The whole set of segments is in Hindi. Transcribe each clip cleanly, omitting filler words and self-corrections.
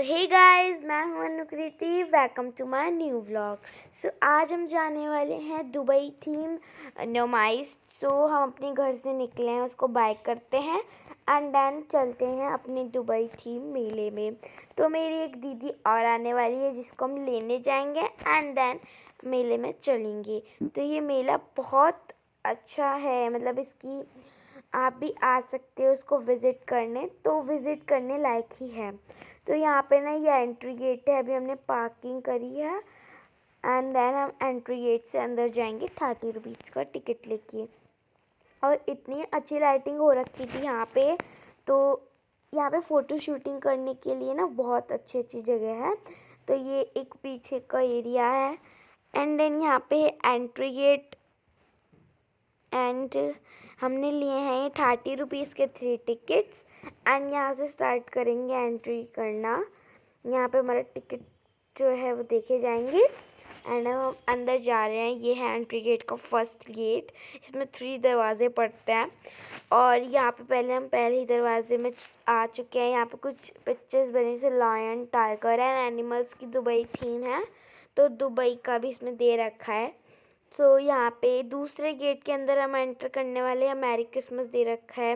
हे गाइस, मैं हूं Anukriti. Welcome to my new vlog. आज हम जाने वाले हैं दुबई थीम नुमाइश। हम अपने घर से निकले हैं, उसको बाय करते हैं एंड देन चलते हैं अपने दुबई थीम मेले में। तो मेरी एक दीदी और आने वाली है जिसको हम लेने जाएंगे एंड देन मेले में चलेंगे। तो ये मेला बहुत अच्छा है, मतलब इसकी आप भी आ सकते हो उसको विज़िट करने, तो विज़िट करने लायक ही है। तो यहाँ पे ना ये एंट्री गेट है, अभी हमने पार्किंग करी है एंड देन हम एंट्री गेट से अंदर जाएंगे 30 रुपीज़ का टिकट लेके। और इतनी अच्छी लाइटिंग हो रखी थी यहाँ पे, तो यहाँ पे फ़ोटो शूटिंग करने के लिए ना बहुत अच्छी जगह है। तो ये एक पीछे का एरिया है एंड देन यहाँ पे एंट्री गेट एंड हमने लिए हैं ये 30 रुपीज़ के 3 टिकट्स एंड यहाँ से स्टार्ट करेंगे एंट्री करना। यहाँ पे हमारा टिकट जो है वो देखे जाएंगे एंड हम अंदर जा रहे हैं। ये है एंट्री गेट का फर्स्ट गेट, इसमें 3 दरवाजे पड़ते हैं और यहाँ पे हम पहले ही दरवाजे में आ चुके हैं। यहाँ पे कुछ पिक्चर्स बनी जैसे लायन, टाइगर एंड एनिमल्स की दुबई थीम है, तो दुबई का भी इसमें दे रखा है। यहाँ पे दूसरे गेट के अंदर हम एंटर करने वाले हैं, मैरी क्रिसमस दे रखा है।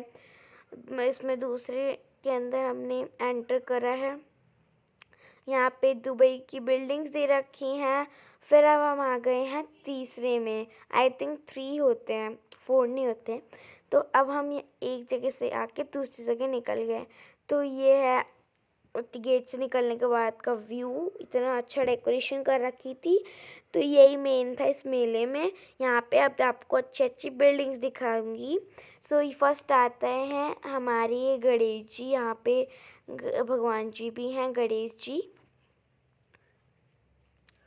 इसमें दूसरे के अंदर हमने एंटर करा है। यहाँ पे दुबई की बिल्डिंग्स दे रखी हैं। फिर अब हम आ गए हैं तीसरे में, आई थिंक 3 होते हैं, 4 नहीं होते। तो अब हम ये एक जगह से आके दूसरी जगह निकल गए। तो ये है गेट से निकलने के बाद का व्यू, इतना अच्छा डेकोरेशन कर रखी थी। तो यही मेन था इस मेले में। यहाँ पे अब आपको अच्छी बिल्डिंग्स दिखाऊंगी। ये फर्स्ट आते हैं हमारे गणेश जी। यहाँ पे भगवान जी भी हैं, गणेश जी।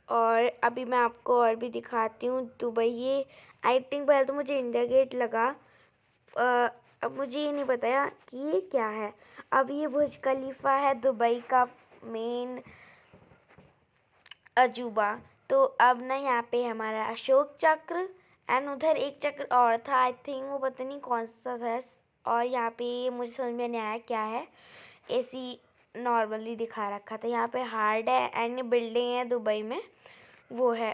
और अभी मैं आपको और भी दिखाती हूँ दुबई। ये आई थिंक पहले तो मुझे इंडिया गेट लगा, अब मुझे ये नहीं पता कि ये क्या है। अब ये बुर्ज खलीफा है दुबई का मेन अजूबा। तो अब ना यहाँ पे हमारा अशोक चक्र एंड उधर एक चक्र और था, आई थिंक वो पता नहीं कौन सा था। और यहाँ पे मुझे समझ में नहीं आया क्या है, ऐसी नॉर्मली दिखा रखा था। यहाँ पे हार्ड है एंड बिल्डिंग है दुबई में, वो है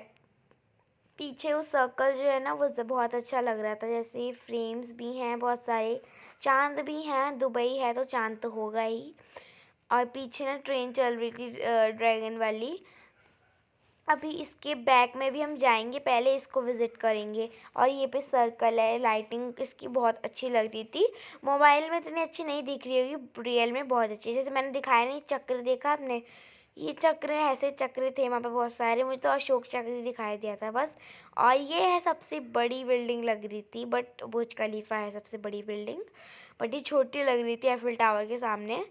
पीछे वो सर्कल जो है ना वो बहुत अच्छा लग रहा था। जैसे फ्रेम्स भी हैं बहुत सारे, चांद भी हैं, दुबई है तो चांद तो होगा ही। और पीछे ना ट्रेन चल रही थी ड्रैगन वाली। अभी इसके बैक में भी हम जाएंगे, पहले इसको विज़िट करेंगे। और ये पे सर्कल है, लाइटिंग इसकी बहुत अच्छी लग रही थी। मोबाइल में इतनी अच्छी नहीं दिख रही होगी, रियल में बहुत अच्छी। जैसे मैंने दिखाया नहीं, चक्र देखा आपने, ये चक्र ऐसे चक्र थे वहाँ पे बहुत सारे। मुझे तो अशोक चक्र ही दिखाई दिया था बस। और ये है सबसे बड़ी बिल्डिंग लग रही थी, बट बुर्ज खलीफा है सबसे बड़ी बिल्डिंग, बट ये छोटी लग रही थी एफिल टावर के सामने।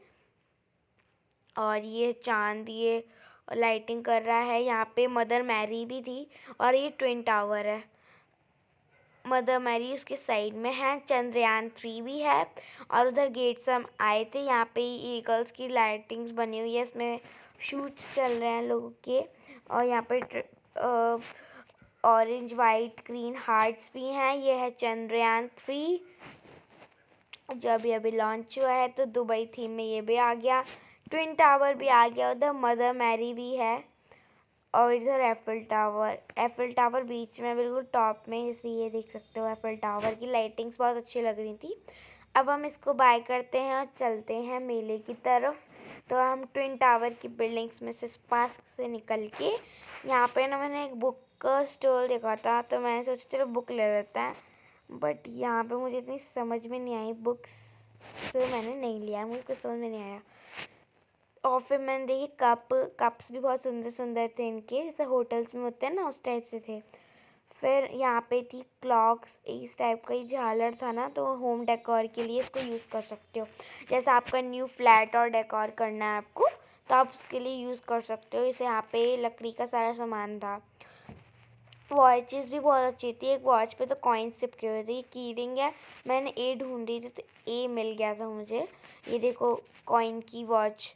और ये चांद ये लाइटिंग कर रहा है। यहाँ पे मदर मैरी भी थी और ये ट्विन टावर है, मदर मैरी उसके साइड में है। चंद्रयान 3 भी है। और उधर गेट से हम आए थे। यहाँ पे ईगल्स की लाइटिंग्स बनी हुई है, इसमें शूट्स चल रहे हैं लोगों के। और यहाँ पे ऑरेंज वाइट ग्रीन हार्ट्स भी हैं। ये है चंद्रयान 3 जो अभी अभी लॉन्च हुआ है। तो दुबई थीम में ये भी आ गया, ट्विन टावर भी आ गया, उधर मदर मैरी भी है। और इधर एफिल टावर बीच में बिल्कुल टॉप में, जैसे ये देख सकते हो एफिल टावर की लाइटिंग्स बहुत अच्छी लग रही थी। अब हम इसको बाय करते हैं और चलते हैं मेले की तरफ। तो हम ट्विन टावर की बिल्डिंग्स में से पास से निकल के, यहाँ पे ना मैंने एक बुक का स्टॉल देखा था, तो मैंने सोचा चलो बुक ले लेते हैं। बट यहाँ पे मुझे इतनी समझ में नहीं आई बुक्स, तो मैंने नहीं लिया, मुझे कुछ समझ में नहीं आया। और फिर मैंने देखी कप्स भी बहुत सुंदर सुंदर थे इनके, जैसे होटल्स में होते हैं ना उस टाइप से थे। फिर यहाँ पे थी क्लॉक्स, इस टाइप का ही झालर था ना, तो होम डेकोर के लिए इसको यूज़ कर सकते हो। जैसे आपका न्यू फ्लैट और डेकोर करना है आपको, तो आप उसके लिए यूज़ कर सकते हो। इसे यहाँ पे लकड़ी का सारा सामान था। वॉचेस भी बहुत अच्छी थी, एक वॉच पे तो कॉइन्स चिपके हुए थे। ये की रिंग है, मैंने ए ढूंढ रही थी तो ए मिल गया था मुझे। ये देखो कॉइन की वॉच।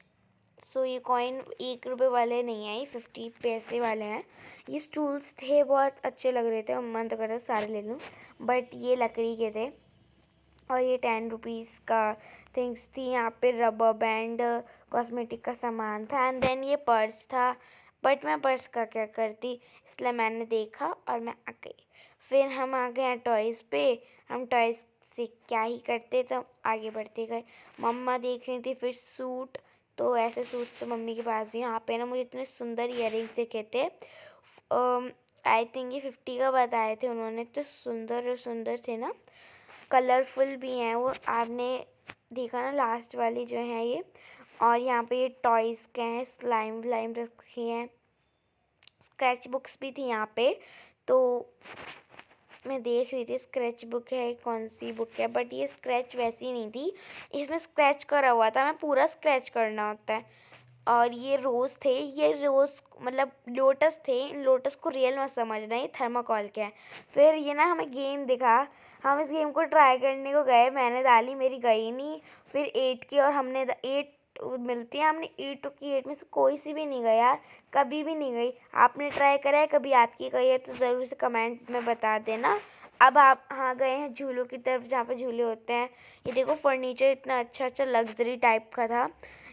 ये कॉइन 1 रुपये वाले नहीं है, ये 50 पैसे वाले हैं। ये स्टूल्स थे बहुत अच्छे लग रहे थे, मन तो करता सारे ले लूँ, बट ये लकड़ी के थे। और ये 10 रुपीज़ का थिंग्स थी। यहाँ पे रबर बैंड, कॉस्मेटिक का सामान था। एंड देन ये पर्स था, बट मैं पर्स का क्या करती, इसलिए मैंने देखा और मैं आ गई। फिर हम आ गए टॉयज़ पे। हम टॉयज़ से क्या ही करते, तो आगे बढ़ते गए। मम्मा देख रही थी फिर सूट, तो ऐसे सूट से मम्मी के पास भी। यहाँ पे ना मुझे इतने सुंदर इयररिंग्स दिखे थे। आई थिंक ये 50 का बताए थे उन्होंने। तो सुंदर और सुंदर थे ना, कलरफुल भी हैं वो। आपने देखा ना लास्ट वाली जो है ये। और यहाँ पे ये टॉयज़ के हैं, स्लाइम व्लाइम रखी हैं, स्क्रैच बुक्स भी थी यहाँ पे। तो मैं देख रही थी स्क्रैच बुक है, कौन सी बुक है, बट ये स्क्रैच वैसी नहीं थी, इसमें स्क्रैच करा हुआ था। मैं पूरा स्क्रैच करना होता है। और ये रोज़ थे, ये रोज़ मतलब लोटस थे। लोटस को रियल मत समझना, ये थर्माकोल के हैं। फिर ये ना हमें गेम दिखा, हम इस गेम को ट्राई करने को गए, मैंने डाली, मेरी गई नहीं। फिर 8 की, और हमने 8 मिलती है, हमने 8 की, 8 में से कोई सी भी नहीं गई यार, कभी भी नहीं गई। आपने ट्राई करा है कभी, आपकी गई है तो ज़रूर से कमेंट में बता देना। अब आप हाँ गए हैं झूलों की तरफ, जहाँ पे झूले होते हैं। ये देखो फर्नीचर इतना अच्छा अच्छा लग्जरी टाइप का था।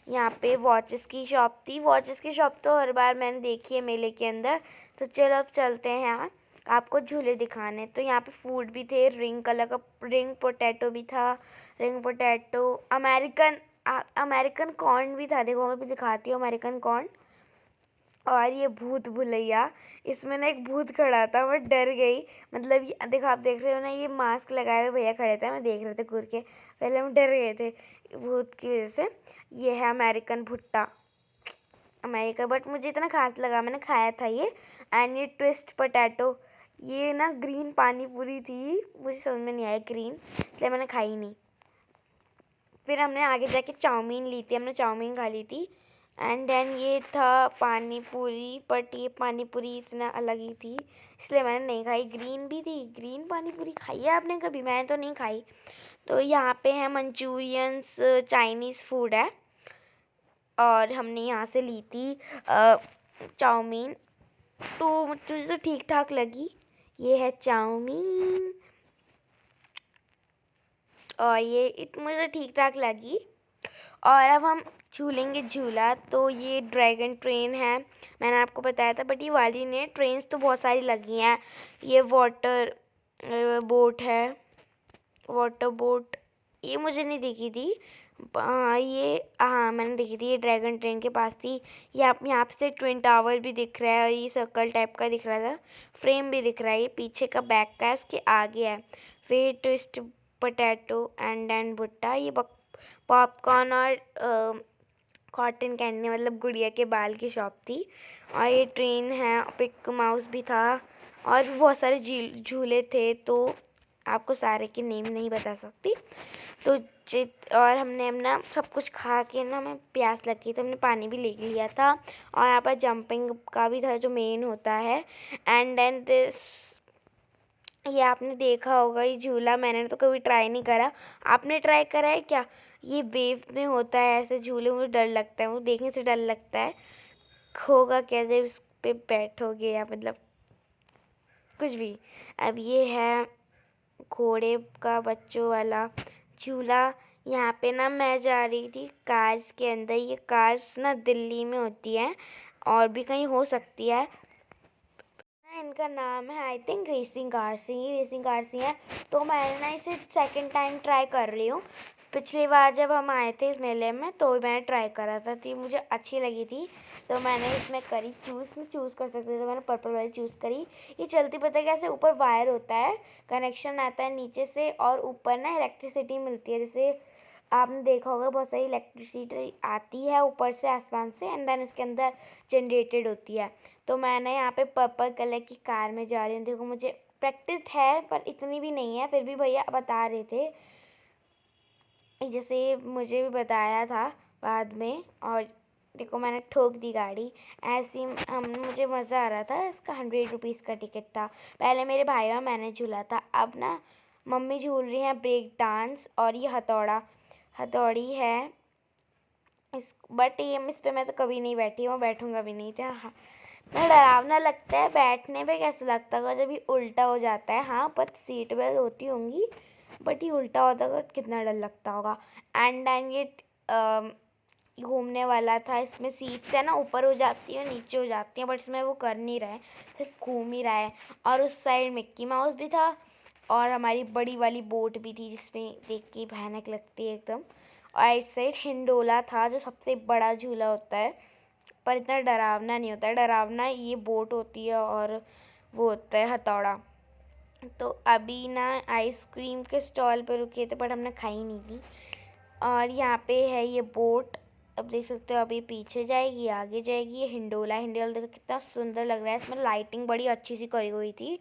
यहाँ पे वॉचेस की शॉप थी। वॉचेस की शॉप तो हर बार मैंने देखी है मेले के अंदर। तो चलो अब चलते हैं यहाँ, आपको झूले दिखाने। तो यहाँ पे फूड भी थे, रिंग कलर का रिंग पोटैटो भी था। रिंग पोटैटो, अमेरिकन कॉर्न भी था। देखो मैं भी दिखाती हूँ अमेरिकन कॉर्न। और ये भूत भुलैया, इसमें ना एक भूत खड़ा था, मैं डर गई। मतलब ये देखो, आप देख रहे हो ना, ये मास्क लगाए हुए भैया खड़े थे, मैं देख रहे थे घूर के, पहले हम डर गए थे भूत की वजह से। ये है अमेरिकन भुट्टा, अमेरिका, बट मुझे इतना खास लगा, मैंने खाया था ये। एंड ये ट्विस्ट पोटैटो, ये ना ग्रीन पानी पूरी थी, मुझे समझ में नहीं आया ग्रीन, इसलिए मैंने खाई नहीं। फिर हमने आगे जाके चाउमीन ली थी, हमने चाउमीन खा ली थी। एंड देन ये था पानी पूरी, बट ये पानी पूरी इतना अलग ही थी, इसलिए मैंने नहीं खाई। ग्रीन भी थी, ग्रीन पानी पूरी खाई है आपने कभी? मैंने तो नहीं खाई। तो यहाँ पे है मंचूरियंस, चाइनीज़ फूड है। और हमने यहाँ से ली थी चाउमीन, तो मुझे तो ठीक ठाक लगी। ये है चाउमीन, और ये मुझे ठीक ठाक लगी। और अब हम झूलेंगे झूला। तो ये ड्रैगन ट्रेन है, मैंने आपको बताया था, बट ये वाली ने ट्रेन्स तो बहुत सारी लगी हैं। ये वाटर बोट है, वाटर बोट, ये मुझे नहीं दिखी थी। हाँ मैंने देखी थी, ये ड्रैगन ट्रेन के पास थी। ये आप यहाँ से ट्विन टावर भी दिख रहा है, और ये सर्कल टाइप का दिख रहा था, फ्रेम भी दिख रहा है। ये पीछे का बैक का है, उसके आगे है। फिर ट्विस्ट पोटैटो एंड देन भुट्टा, ये पॉपकॉर्न और कॉटन कैंडी, मतलब गुड़िया के बाल की शॉप थी। और ये ट्रेन है, पिक माउस भी था, और भी बहुत सारे झूले थे। तो आपको सारे के नेम नहीं बता सकती। तो और हमने अपना सब कुछ खा के ना, हमें प्यास लगी तो हमने पानी भी ले लिया था। और यहाँ पर जंपिंग का भी था, जो मेन होता है। एंड देन दिस, ये आपने देखा होगा ये झूला, मैंने तो कभी ट्राई नहीं करा। आपने ट्राई करा है क्या? ये वेव में होता है ऐसे झूले, मुझे डर लगता है, वो देखने से डर लगता है। होगा क्या जब इस पे बैठोगे, या मतलब कुछ भी। अब ये है घोड़े का बच्चों वाला झूला। यहाँ पे ना मैं जा रही थी कार्स के अंदर। ये कार्स ना दिल्ली में होती है, और भी कहीं हो सकती है। इनका नाम है आई थिंक रेसिंग कार्स ही, रेसिंग कार्स ही है। तो मैंने ना इसे सेकंड टाइम ट्राई कर रही हूँ। पिछली बार जब हम आए थे इस मेले में, तो मैंने ट्राई करा था, तो ये मुझे अच्छी लगी थी, तो मैंने इसमें करी चूज़। मैं चूज़ कर सकती थी, तो मैंने पर्पल वाली चूज़ करी। ये चलती पता है कैसे, ऊपर वायर होता है, कनेक्शन आता है नीचे से, और ऊपर ना इलेक्ट्रिसिटी मिलती है। जैसे आपने देखा होगा बहुत सारी इलेक्ट्रिसिटी आती है ऊपर से, आसमान से, एंड देन इसके अंदर जनरेटेड होती है। तो मैंने यहाँ पे पर्पल कलर की कार में जा रही हूँ। देखो मुझे प्रैक्टिस है, पर इतनी भी नहीं है, फिर भी भैया बता रहे थे, जैसे मुझे भी बताया था बाद में। और देखो मैंने ठोक दी गाड़ी ऐसी। हम मुझे मज़ा आ रहा था। इसका 100 रुपीज़ का टिकट था। पहले मेरे भाई और मैंने झूला था, अब ना मम्मी झूल रही हैं ब्रेक डांस। और ये हथौड़ी है इस, बट ये इस पे मैं तो कभी नहीं बैठी हूँ, बैठूँगा भी नहीं था। हाँ, ना डरावना लगता है, बैठने पे कैसा लगता होगा जब ये उल्टा हो जाता है। हाँ पर सीट बेल्ट होती होंगी, बट ये उल्टा होता तो कितना डर लगता होगा। एंड देन ये घूमने वाला था, इसमें सीट्स है ना ऊपर हो जाती है नीचे हो जाती हैं, बट इसमें वो कर नहीं रहा है, सिर्फ घूम ही रहा है। और उस साइड मिक्की माउस भी था और हमारी बड़ी वाली बोट भी थी जिसमें देख के भयानक लगती है एकदम। और इस साइड हिंडोला था जो सबसे बड़ा झूला होता है, पर इतना डरावना नहीं होता है। डरावना ये बोट होती है और वो होता है हथौड़ा। तो अभी ना आइसक्रीम के स्टॉल पे रुके थे बट हमने खाई नहीं थी। और यहाँ पे है ये बोट, अब देख सकते हो अभी पीछे जाएगी आगे जाएगी। ये हिंडोला देखो कितना सुंदर लग रहा है, इसमें लाइटिंग बड़ी अच्छी सी करी हुई थी।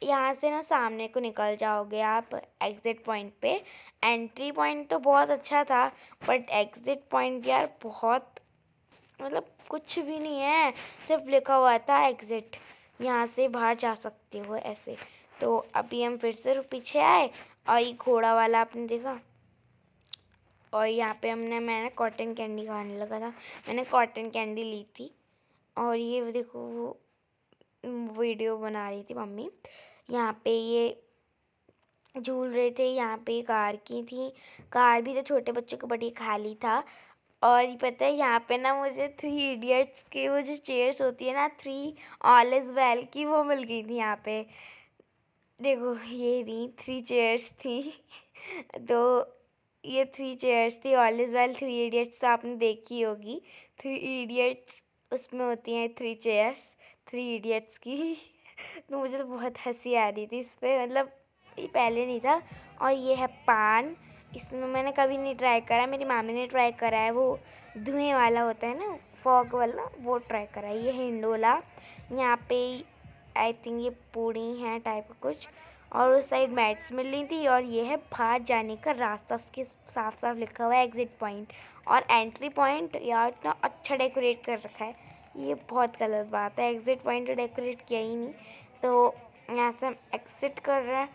यहाँ से ना सामने को निकल जाओगे आप एग्जिट पॉइंट पे। एंट्री पॉइंट तो बहुत अच्छा था बट एग्जिट पॉइंट यार बहुत मतलब कुछ भी नहीं है, सिर्फ लिखा हुआ था एग्जिट, यहाँ से बाहर जा सकते हो ऐसे। तो अभी हम फिर से पीछे आए और ये घोड़ा वाला आपने देखा। और यहाँ पे मैंने कॉटन कैंडी खाने लगा था, मैंने कॉटन कैंडी ली थी। और ये देखो वो वीडियो बना रही थी मम्मी, यहाँ पे ये झूल रहे थे। यहाँ पे कार की थी, कार भी तो छोटे बच्चों को बड़ी खाली था। और ये पता है यहाँ पे ना मुझे 3 इडियट्स के वो जो चेयर्स होती है ना 3 ऑल इज वेल की, वो मिल गई थी यहाँ पे। देखो ये नहीं 3 चेयर्स थी तो ये 3 चेयर्स थी ऑल इज वेल। 3 इडियट्स तो आपने देखी होगी, 3 इडियट्स उसमें होती हैं 3 चेयर्स 3 इडियट्स की तो मुझे तो बहुत हंसी आ रही थी इस पर, मतलब ये पहले नहीं था। और ये है पान, इसमें मैंने कभी नहीं ट्राई करा, मेरी मामी ने ट्राई करा है, वो धुएं वाला होता है ना फॉग वाला, वो ट्राई करा है। ये हिंडोला, यहाँ पे आई थिंक ये पूड़ी है टाइप का कुछ। और उस साइड मैट्स मिल रही थी। और ये है बाहर जाने का रास्ता, उसके साफ साफ लिखा हुआ है एग्जिट पॉइंट। और एंट्री पॉइंट यार इतना अच्छा डेकोरेट कर रखा है, ये बहुत गलत बात है, एग्जिट पॉइंट तो डेकोरेट किया ही नहीं। तो यहाँ से हम एग्जिट कर रहे हैं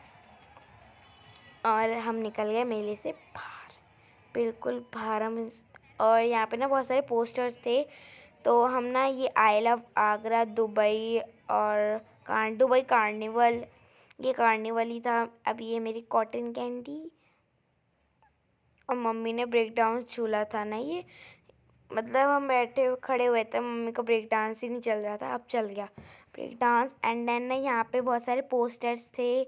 और हम निकल गए मेले से बाहर, बिल्कुल बाहर हम। और यहाँ पे ना बहुत सारे पोस्टर्स थे, तो हम ना ये आई लव आगरा दुबई और दुबई कार्निवल, ये कार्निवल ही था। अब ये मेरी कॉटन कैंडी और मम्मी ने ब्रेक डांस झूला था ना ये, मतलब हम बैठे खड़े हुए थे, मम्मी को ब्रेक डांस ही नहीं चल रहा था, अब चल गया ब्रेक डांस। एंड देन ना यहाँ पे बहुत सारे पोस्टर्स थे,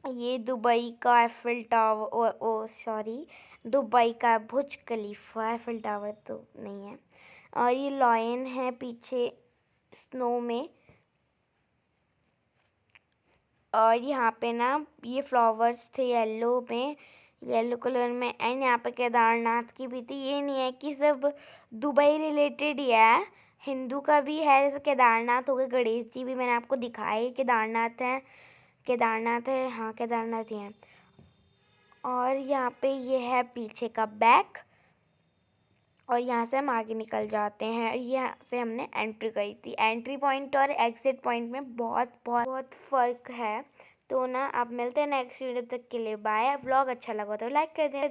ये दुबई का एफिल टावर, ओ सॉरी दुबई का बुर्ज खलीफा, एफिल टावर तो नहीं है। और ये लॉयन है पीछे स्नो में। और यहाँ पे ना ये फ्लावर्स थे येलो में, येलो कलर में। एंड यहाँ पे केदारनाथ की भी थी, ये नहीं है कि सब दुबई रिलेटेड ही है, हिंदू का भी है, जैसे केदारनाथ हो गए, गणेश जी भी मैंने आपको दिखाए केदारनाथ है, केदारनाथ है, हाँ केदारनाथ ही है। और यहाँ पे ये है पीछे का बैक, और यहाँ से हम आगे निकल जाते हैं। यहाँ से हमने एंट्री करी थी। एंट्री पॉइंट और एग्जिट पॉइंट में बहुत बहुत बहुत फ़र्क है। तो ना अब मिलते हैं नेक्स्ट वीडियो, तक के लिए बाय। व्लॉग अच्छा लगा तो लाइक कर दें।